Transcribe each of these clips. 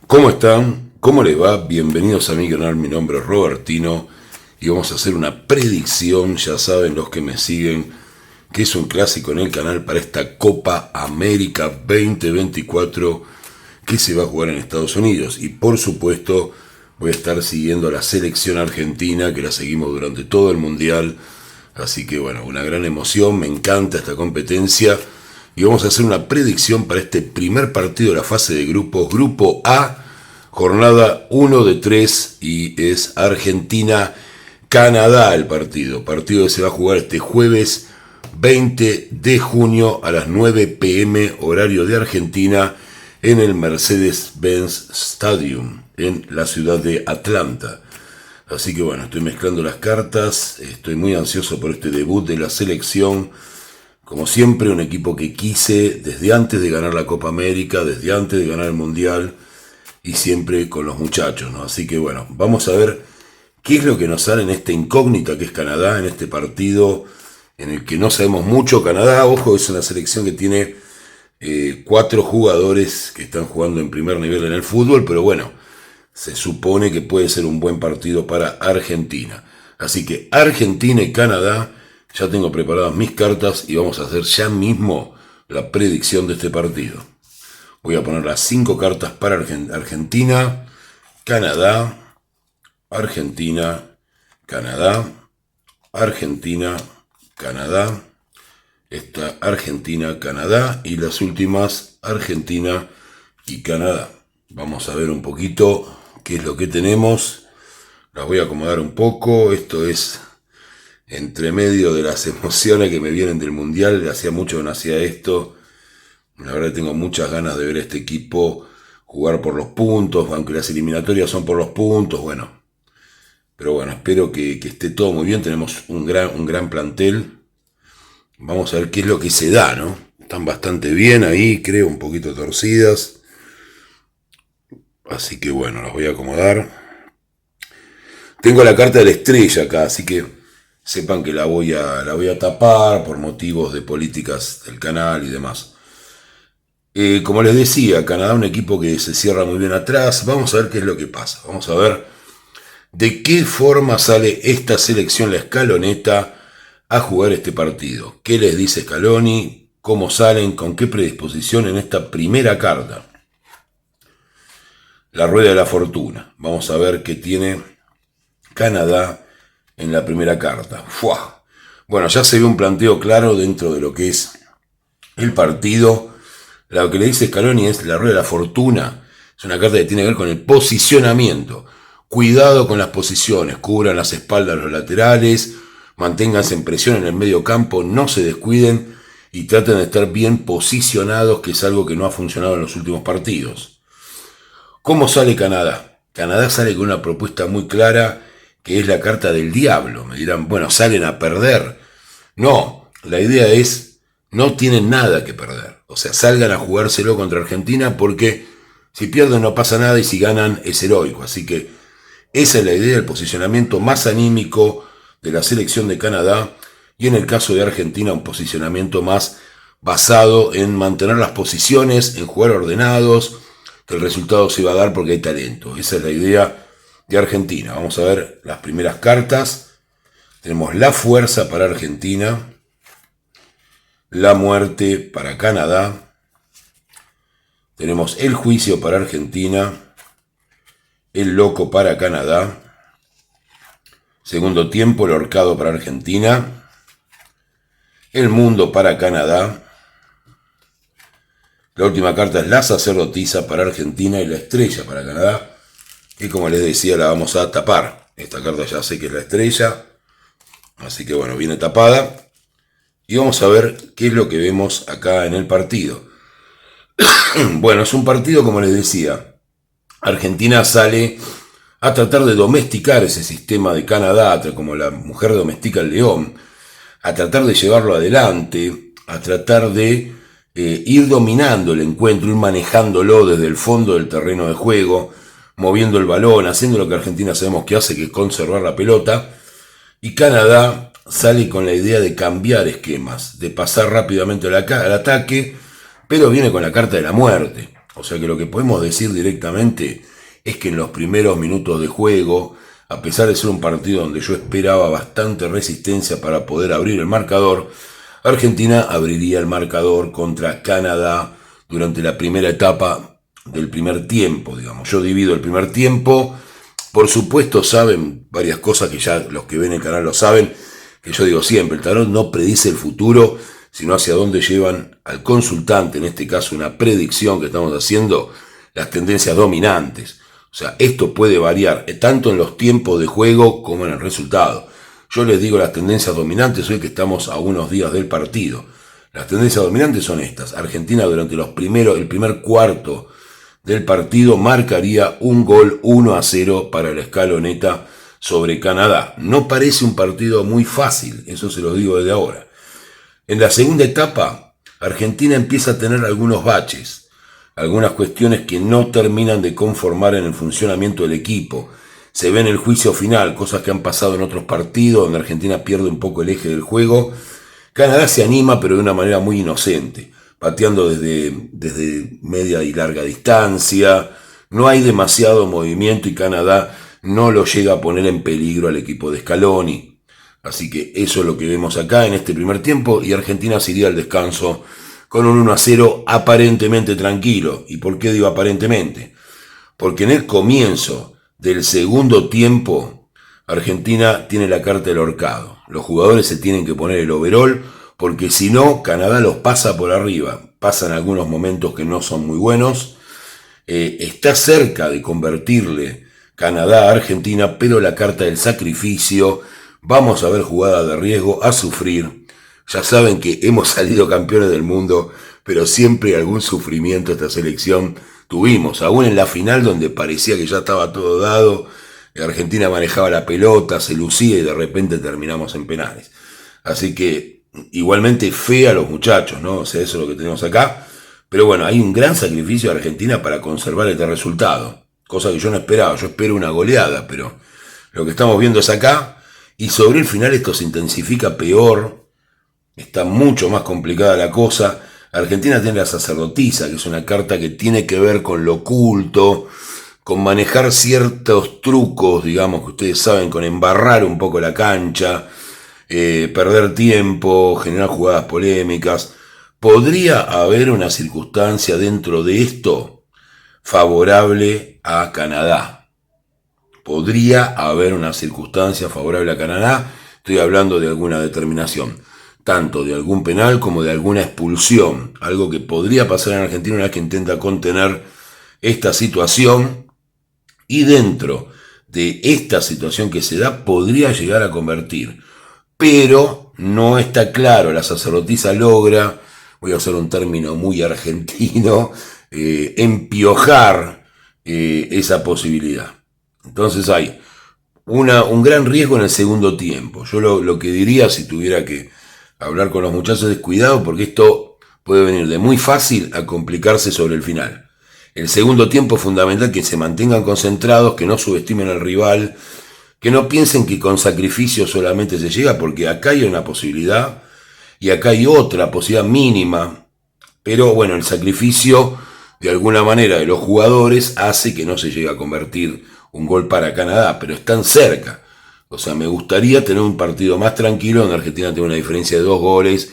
¿Cómo están? ¿Cómo les va? Bienvenidos a mi canal, mi nombre es Robertino y vamos a hacer una predicción, ya saben los que me siguen, que es un clásico en el canal para esta Copa América 2024 que se va a jugar en Estados Unidos. Y por supuesto voy a estar siguiendo a la selección argentina, que la seguimos durante todo el Mundial, así que bueno, una gran emoción, me encanta esta competencia. Y vamos a hacer una predicción para este primer partido de la fase de grupos, Grupo A, jornada 1 de 3, y es Argentina-Canadá el partido. Partido que se va a jugar este jueves 20 de junio a las 9 p.m. horario de Argentina en el Mercedes-Benz Stadium en la ciudad de Atlanta. Así que bueno, estoy mezclando las cartas, estoy muy ansioso por este debut de la selección. Como siempre, un equipo que quise desde antes de ganar la Copa América, desde antes de ganar el Mundial, y siempre con los muchachos, ¿no? Así que bueno, vamos a ver qué es lo que nos sale en esta incógnita que es Canadá, en este partido en el que no sabemos mucho. Canadá, ojo, es una selección que tiene 4 jugadores que están jugando en primer nivel en el fútbol, pero bueno, se supone que puede ser un buen partido para Argentina. Así que Argentina y Canadá. Ya tengo preparadas mis cartas y vamos a hacer ya mismo la predicción de este partido. Voy a poner las 5 cartas para Argentina, Canadá, Argentina, Canadá, Argentina, Canadá, esta Argentina, Canadá y las últimas Argentina y Canadá. Vamos a ver un poquito qué es lo que tenemos. Las voy a acomodar un poco. Esto es entre medio de las emociones que me vienen del Mundial. Hacía mucho que no hacía esto. La verdad tengo muchas ganas de ver a este equipo jugar por los puntos, aunque las eliminatorias son por los puntos, bueno. Pero bueno, espero que esté todo muy bien. Tenemos un gran plantel. Vamos a ver qué es lo que se da, ¿no? Están bastante bien ahí, creo, un poquito torcidas. Así que bueno, las voy a acomodar. Tengo la carta de la estrella acá, así que sepan que la voy a tapar por motivos de políticas del canal y demás. Como les decía, Canadá un equipo que se cierra muy bien atrás. Vamos a ver qué es lo que pasa. Vamos a ver de qué forma sale esta selección, la Scaloneta, a jugar este partido. ¿Qué les dice Scaloni? ¿Cómo salen? ¿Con qué predisposición en esta primera carta? La rueda de la fortuna. Vamos a ver qué tiene Canadá en la primera carta. ¡Fua! Bueno, ya se ve un planteo claro dentro de lo que es el partido. Lo que le dice Scaloni es la rueda de la fortuna. Es una carta que tiene que ver con el posicionamiento. Cuidado con las posiciones, cubran las espaldas los laterales, manténganse en presión en el medio campo, no se descuiden y traten de estar bien posicionados, que es algo que no ha funcionado en los últimos partidos. ¿Cómo sale Canadá? Canadá sale con una propuesta muy clara, que es la carta del diablo. Me dirán, bueno, salen a perder. No, la idea es, no tienen nada que perder. O sea, salgan a jugárselo contra Argentina porque si pierden no pasa nada y si ganan es heroico. Así que esa es la idea, el posicionamiento más anímico de la selección de Canadá, y en el caso de Argentina un posicionamiento más basado en mantener las posiciones, en jugar ordenados, que el resultado se va a dar porque hay talento. Esa es la idea de Argentina. Vamos a ver las primeras cartas. Tenemos la fuerza para Argentina, la muerte para Canadá, tenemos el juicio para Argentina, el loco para Canadá, segundo tiempo el ahorcado para Argentina, el mundo para Canadá, la última carta es la sacerdotisa para Argentina y la estrella para Canadá, que como les decía la vamos a tapar. Esta carta ya sé que es la estrella, así que bueno, viene tapada. Y vamos a ver qué es lo que vemos acá en el partido. Bueno, es un partido, como les decía, Argentina sale a tratar de domesticar ese sistema de Canadá, como la mujer domestica el león, a tratar de llevarlo adelante, a tratar de ir dominando el encuentro, ir manejándolo desde el fondo del terreno de juego, moviendo el balón, haciendo lo que Argentina sabemos que hace, que es conservar la pelota. Y Canadá sale con la idea de cambiar esquemas, de pasar rápidamente al ataque, pero viene con la carta de la muerte. O sea que lo que podemos decir directamente es que en los primeros minutos de juego, a pesar de ser un partido donde yo esperaba bastante resistencia para poder abrir el marcador, Argentina abriría el marcador contra Canadá durante la primera etapa del primer tiempo, digamos. Yo divido el primer tiempo. Por supuesto saben varias cosas que ya los que ven el canal lo saben, que yo digo siempre, el tarot no predice el futuro, sino hacia dónde llevan al consultante, en este caso una predicción que estamos haciendo, las tendencias dominantes. O sea, esto puede variar tanto en los tiempos de juego como en el resultado. Yo les digo las tendencias dominantes hoy que estamos a unos días del partido. Las tendencias dominantes son estas. Argentina durante el primer cuarto del partido marcaría un gol 1-0 para la escaloneta sobre Canadá. No parece un partido muy fácil, eso se lo digo desde ahora. En la segunda etapa, Argentina empieza a tener algunos baches, algunas cuestiones que no terminan de conformar en el funcionamiento del equipo. Se ve en el juicio final, cosas que han pasado en otros partidos, donde Argentina pierde un poco el eje del juego. Canadá se anima, pero de una manera muy inocente, pateando desde media y larga distancia. No hay demasiado movimiento y Canadá no lo llega a poner en peligro al equipo de Scaloni. Así que eso es lo que vemos acá en este primer tiempo y Argentina se iría al descanso con un 1-0 aparentemente tranquilo. ¿Y por qué digo aparentemente? Porque en el comienzo del segundo tiempo Argentina tiene la carta del ahorcado. Los jugadores se tienen que poner el overall porque si no, Canadá los pasa por arriba. Pasan algunos momentos que no son muy buenos. Está cerca de convertirle Canadá a Argentina, pero la carta del sacrificio, vamos a ver jugadas de riesgo, a sufrir. Ya saben que hemos salido campeones del mundo, pero siempre algún sufrimiento esta selección tuvimos. Aún en la final donde parecía que ya estaba todo dado, Argentina manejaba la pelota, se lucía y de repente terminamos en penales. Así que igualmente fe a los muchachos, ¿no? O sea, eso es lo que tenemos acá. Pero bueno, hay un gran sacrificio de Argentina para conservar este resultado. Cosa que yo no esperaba. Yo espero una goleada, pero lo que estamos viendo es acá. Y sobre el final esto se intensifica peor. Está mucho más complicada la cosa. Argentina tiene la sacerdotisa, que es una carta que tiene que ver con lo oculto, con manejar ciertos trucos, digamos, que ustedes saben, con embarrar un poco la cancha, perder tiempo, generar jugadas polémicas. ¿Podría haber una circunstancia dentro de esto favorable a Canadá? Podría haber una circunstancia favorable a Canadá. Estoy hablando de alguna determinación, tanto de algún penal como de alguna expulsión. Algo que podría pasar en Argentina una vez que intenta contener esta situación. Y dentro de esta situación que se da, podría llegar a convertir. Pero no está claro. La sacerdotisa logra, voy a usar un término muy argentino, empiojar esa posibilidad. Entonces hay un gran riesgo en el segundo tiempo. Yo lo que diría si tuviera que hablar con los muchachos es cuidado porque esto puede venir de muy fácil a complicarse sobre el final. El segundo tiempo es fundamental que se mantengan concentrados, que no subestimen al rival, que no piensen que con sacrificio solamente se llega, porque acá hay una posibilidad y acá hay otra posibilidad mínima. Pero bueno, el sacrificio de alguna manera de los jugadores hace que no se llegue a convertir un gol para Canadá, pero están cerca. O sea, me gustaría tener un partido más tranquilo donde Argentina tenga una diferencia de 2 goles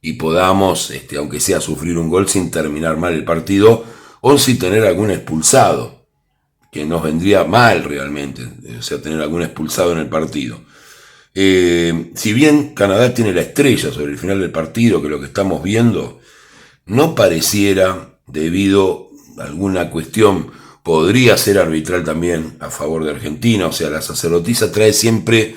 y podamos, aunque sea, sufrir un gol sin terminar mal el partido o sin tener algún expulsado, que nos vendría mal realmente, o sea, tener algún expulsado en el partido. Si bien Canadá tiene la estrella sobre el final del partido, que lo que estamos viendo, no pareciera, debido a alguna cuestión, podría ser arbitral también a favor de Argentina. O sea, la sacerdotisa trae siempre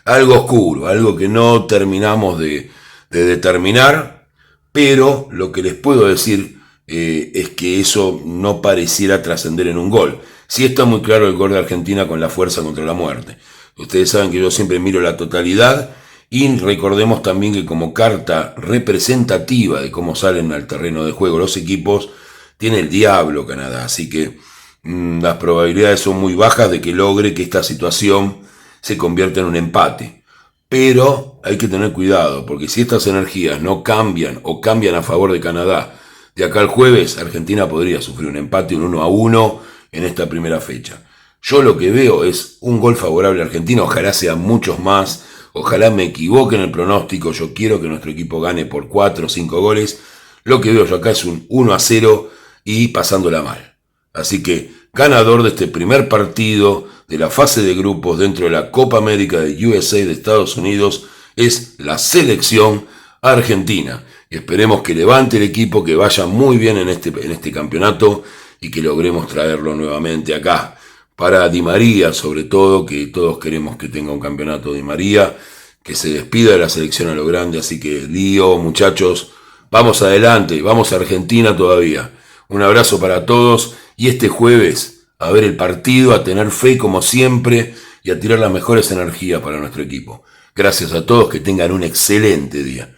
algo oscuro, algo que no terminamos de determinar, pero lo que les puedo decir es que eso no pareciera trascender en un gol. Sí está muy claro el gol de Argentina con la fuerza contra la muerte. Ustedes saben que yo siempre miro la totalidad y recordemos también que como carta representativa de cómo salen al terreno de juego los equipos, tiene el diablo Canadá, así que las probabilidades son muy bajas de que logre que esta situación se convierta en un empate. Pero hay que tener cuidado, porque si estas energías no cambian o cambian a favor de Canadá De acá al jueves, Argentina podría sufrir un empate, un 1-1 en esta primera fecha. Yo lo que veo es un gol favorable a Argentina, ojalá sean muchos más, ojalá me equivoque en el pronóstico, yo quiero que nuestro equipo gane por 4 o 5 goles. Lo que veo yo acá es un 1-0 y pasándola mal. Así que ganador de este primer partido de la fase de grupos dentro de la Copa América de USA de Estados Unidos es la selección argentina. Y esperemos que levante el equipo, que vaya muy bien en este campeonato y que logremos traerlo nuevamente acá. Para Di María, sobre todo, que todos queremos que tenga un campeonato Di María, que se despida de la selección a lo grande. Así que, Lío, muchachos, vamos adelante, vamos a Argentina todavía. Un abrazo para todos y este jueves a ver el partido, a tener fe como siempre y a tirar las mejores energías para nuestro equipo. Gracias a todos, que tengan un excelente día.